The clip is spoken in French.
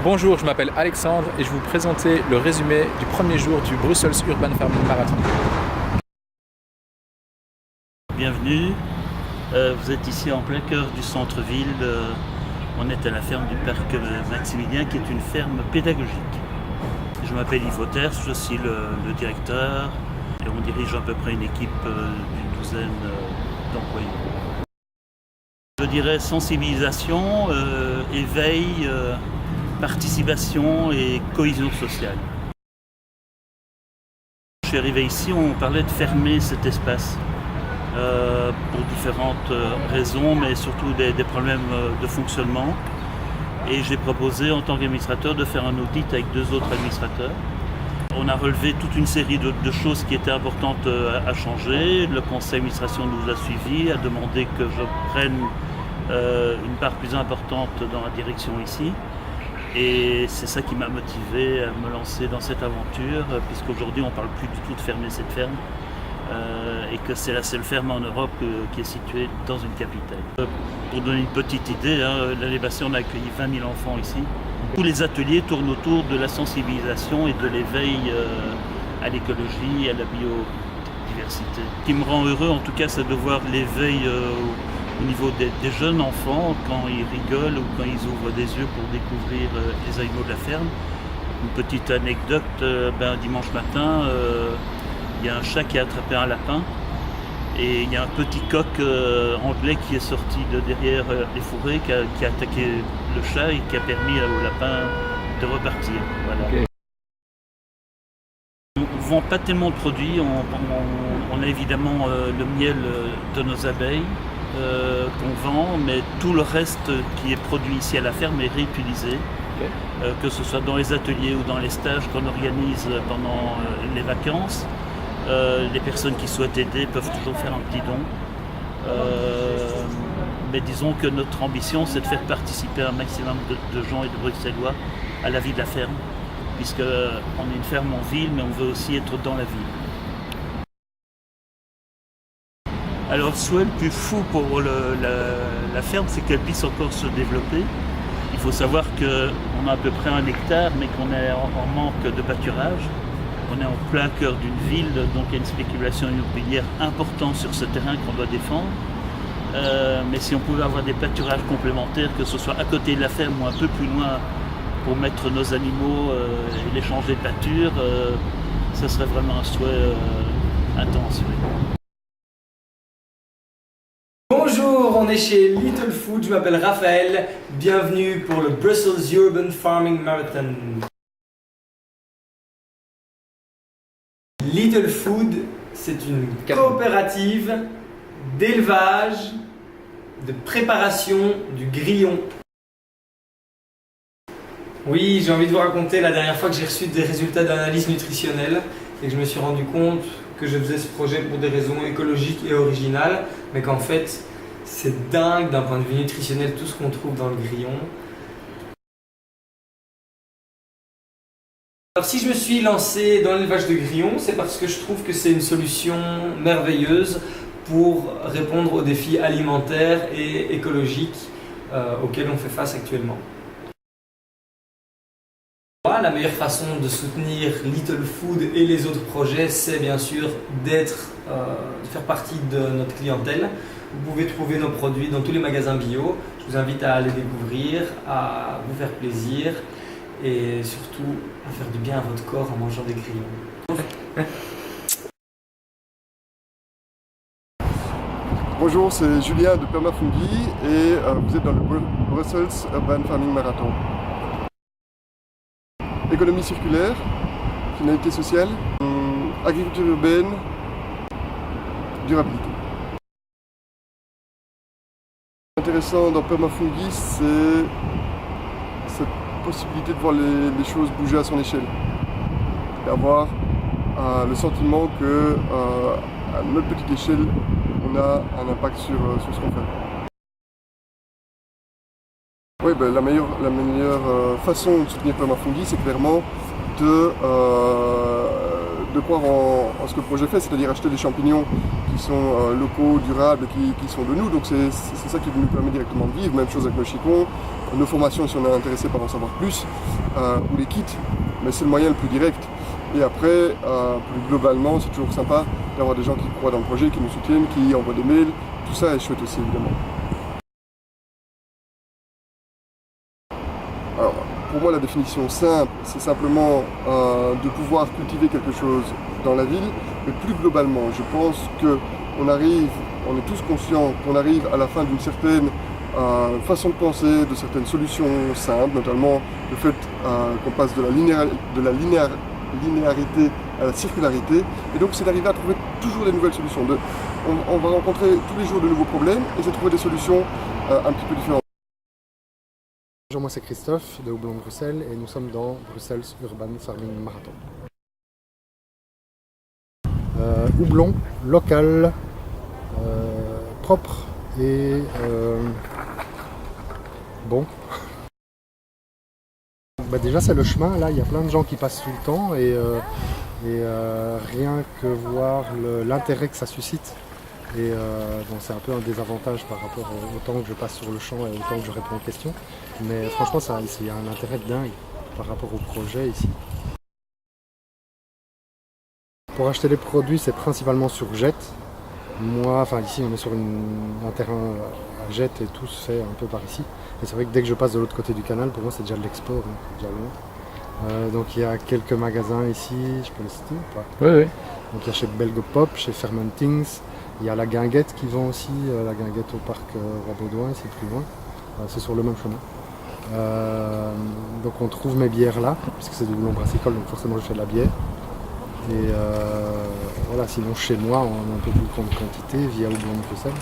Bonjour, je m'appelle Alexandre et je vais vous présenter le résumé du premier jour du Brussels Urban Farming Marathon. Bienvenue, vous êtes ici en plein cœur du centre-ville. On est à la ferme du parc Maximilien qui est une ferme pédagogique. Je m'appelle Yves Auter, je suis le directeur et on dirige à peu près une équipe d'une douzaine d'employés. Je dirais sensibilisation, éveil, participation et cohésion sociale. Je suis arrivé ici, on parlait de fermer cet espace pour différentes raisons, mais surtout des problèmes de fonctionnement. Et j'ai proposé en tant qu'administrateur de faire un audit avec deux autres administrateurs. On a relevé toute une série de choses qui étaient importantes à changer. Le conseil d'administration nous a suivis, a demandé que je prenne une part plus importante dans la direction ici. Et c'est ça qui m'a motivé à me lancer dans cette aventure, puisqu'aujourd'hui on ne parle plus du tout de fermer cette ferme, et que c'est la seule ferme en Europe qui est située dans une capitale. Pour donner une petite idée, l'année passée on a accueilli 20 000 enfants ici. Tous les ateliers tournent autour de la sensibilisation et de l'éveil à l'écologie et à la biodiversité. Ce qui me rend heureux en tout cas, c'est de voir l'éveil au niveau des jeunes enfants quand ils rigolent ou quand ils ouvrent des yeux pour découvrir les animaux de la ferme. Une petite anecdote, dimanche matin, il y a un chat qui a attrapé un lapin et il y a un petit coq anglais qui est sorti de derrière les fourrés, qui a attaqué le chat et qui a permis au lapin de repartir. Voilà. Okay. On ne vend pas tellement de produits, on a évidemment le miel de nos abeilles qu'on vend, mais tout le reste qui est produit ici à la ferme est réutilisé. Okay. Que ce soit dans les ateliers ou dans les stages qu'on organise pendant les vacances. Les personnes qui souhaitent aider peuvent toujours faire un petit don. Mais disons que notre ambition, c'est de faire participer un maximum de gens et de Bruxellois à la vie de la ferme, puisqu'on est une ferme en ville, mais on veut aussi être dans la ville. Alors, le souhait le plus fou pour la ferme, c'est qu'elle puisse encore se développer. Il faut savoir qu'on a à peu près 1 hectare, mais qu'on est en manque de pâturage. On est en plein cœur d'une ville, donc il y a une spéculation immobilière importante sur ce terrain qu'on doit défendre. Mais si on pouvait avoir des pâturages complémentaires, que ce soit à côté de la ferme ou un peu plus loin, pour mettre nos animaux et les changer de pâture, ce serait vraiment un souhait intense. Oui. Bonjour, on est chez Little Food, je m'appelle Raphaël, bienvenue pour le Brussels Urban Farming Marathon. Little Food, c'est une coopérative d'élevage, de préparation du grillon. Oui, j'ai envie de vous raconter la dernière fois que j'ai reçu des résultats d'analyse nutritionnelle et que je me suis rendu compte que je faisais ce projet pour des raisons écologiques et originales, mais qu'en fait, c'est dingue d'un point de vue nutritionnel tout ce qu'on trouve dans le grillon. Alors si je me suis lancé dans l'élevage de grillons, c'est parce que je trouve que c'est une solution merveilleuse pour répondre aux défis alimentaires et écologiques auxquels on fait face actuellement. La meilleure façon de soutenir Little Food et les autres projets, c'est bien sûr de faire partie de notre clientèle. Vous pouvez trouver nos produits dans tous les magasins bio. Je vous invite à les découvrir, à vous faire plaisir et surtout à faire du bien à votre corps en mangeant des grillons. Bonjour, c'est Julien de Permafungi et vous êtes dans le Brussels Urban Farming Marathon. Économie circulaire, finalité sociale, agriculture urbaine, durabilité. Intéressant dans Permafungi, c'est cette possibilité de voir les choses bouger à son échelle et avoir le sentiment que à notre petite échelle, on a un impact sur ce qu'on fait. Oui, la meilleure façon de soutenir Permafungi, c'est clairement de croire en ce que le projet fait, c'est-à-dire acheter des champignons qui sont locaux, durables, qui sont de nous. Donc c'est ça qui nous permet directement de vivre. Même chose avec nos chicons. nos formations si on est intéressé par en savoir plus, ou les kits, mais c'est le moyen le plus direct. Et après, plus globalement, c'est toujours sympa d'avoir des gens qui croient dans le projet, qui nous soutiennent, qui envoient des mails. Tout ça est chouette aussi, évidemment. Alors, pour moi, la définition simple, c'est simplement de pouvoir cultiver quelque chose dans la ville. Mais plus globalement, je pense qu'on est tous conscients qu'on arrive à la fin d'une certaine façon de penser, de certaines solutions simples, notamment le fait qu'on passe de la linéarité à la circularité. Et donc, c'est d'arriver à trouver toujours des nouvelles solutions. On va rencontrer tous les jours de nouveaux problèmes et c'est trouver des solutions un petit peu différentes. Bonjour, moi c'est Christophe de Houblon Bruxelles et nous sommes dans Brussels Urban Farming Marathon. Houblon, local, propre et bon. Déjà c'est le chemin, là il y a plein de gens qui passent tout le temps et rien que voir l'intérêt que ça suscite. Et bon, c'est un peu un désavantage par rapport au temps que je passe sur le champ et au temps que je réponds aux questions. Mais franchement, il y a un intérêt dingue par rapport au projet ici. Pour acheter les produits, c'est principalement sur Jet. Ici on est sur un terrain à Jet et tout se fait un peu par ici. Et c'est vrai que dès que je passe de l'autre côté du canal, pour moi c'est déjà de l'export, hein, c'est déjà loin. Donc il y a quelques magasins ici, je peux les citer ou pas? Oui. Donc il y a chez Belgopop, chez Fermentings. Il y a la Guinguette qui vend aussi, la Guinguette au parc Roi-Baudouin, c'est plus loin, c'est sur le même chemin. Donc on trouve mes bières là, puisque c'est du houblon brassicole, donc forcément je fais de la bière. Et voilà, sinon chez moi, en un peu plus grande quantité, via Houblon Bruxelles.